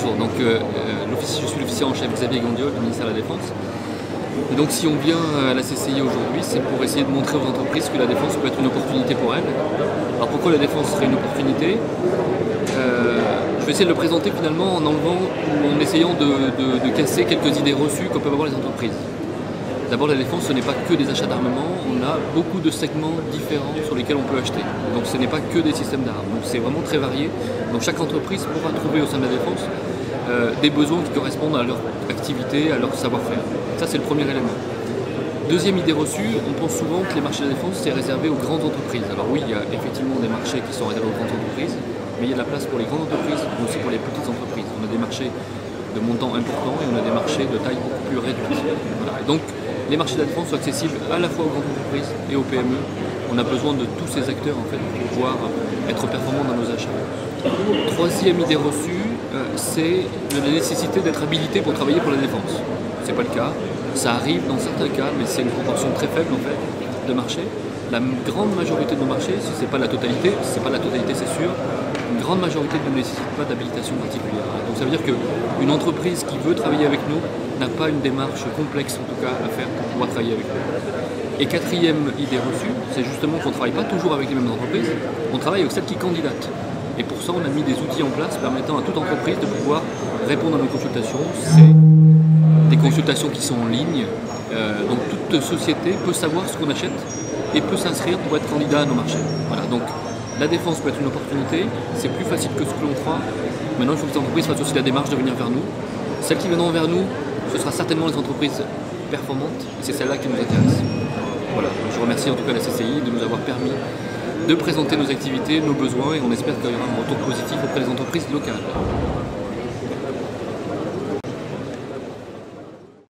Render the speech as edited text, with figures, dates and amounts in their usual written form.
bonjour. Donc, je suis l'officier en chef Xavier Gandiol du ministère de la Défense. Et donc si on vient à la CCI aujourd'hui, c'est pour essayer de montrer aux entreprises que la défense peut être une opportunité pour elles. Alors pourquoi la défense serait une opportunité? Je vais essayer de le présenter finalement en essayant de casser quelques idées reçues que peuvent avoir les entreprises. D'abord, la défense, ce n'est pas que des achats d'armement, on a beaucoup de segments différents sur lesquels on peut acheter. Donc ce n'est pas que des systèmes d'armes, donc c'est vraiment très varié. Donc chaque entreprise pourra trouver au sein de la défense des besoins qui correspondent à leur activité, à leur savoir-faire. Ça, c'est le premier élément. Deuxième idée reçue, on pense souvent que les marchés de la défense, c'est réservé aux grandes entreprises. Alors oui, il y a effectivement des marchés qui sont réservés aux grandes entreprises, mais il y a de la place pour les grandes entreprises, mais aussi pour les petites entreprises. On a des marchés de montant important et on a des marchés de taille beaucoup plus réduite. Voilà. Et donc, les marchés de la défense sont accessibles à la fois aux grandes entreprises et aux PME. On a besoin de tous ces acteurs en fait, pour pouvoir être performants dans nos achats. Troisième idée reçue, c'est la nécessité d'être habilité pour travailler pour la défense. Ce n'est pas le cas. Ça arrive dans certains cas, mais c'est une proportion très faible en fait, de marchés. La grande majorité de nos marchés, si ce n'est pas la totalité, c'est sûr, une grande majorité ne nécessite pas d'habilitation particulière. Donc ça veut dire qu'une entreprise qui veut travailler avec nous n'a pas une démarche complexe en tout cas à faire pour pouvoir travailler avec nous. Et quatrième idée reçue, c'est justement qu'on ne travaille pas toujours avec les mêmes entreprises, on travaille avec celles qui candidatent. Et pour ça, on a mis des outils en place permettant à toute entreprise de pouvoir répondre à nos consultations. C'est des consultations qui sont en ligne, donc toute société peut savoir ce qu'on achète et peut s'inscrire pour être candidat à nos marchés. Voilà, donc la défense peut être une opportunité, c'est plus facile que ce que l'on croit. Maintenant, il faut que les entreprises fassent aussi la démarche de venir vers nous. Celles qui viendront vers nous, ce sera certainement les entreprises performantes, et c'est celles-là qui nous intéressent. Voilà, je remercie en tout cas la CCI de nous avoir permis de présenter nos activités, nos besoins, et on espère qu'il y aura un retour positif auprès des entreprises locales.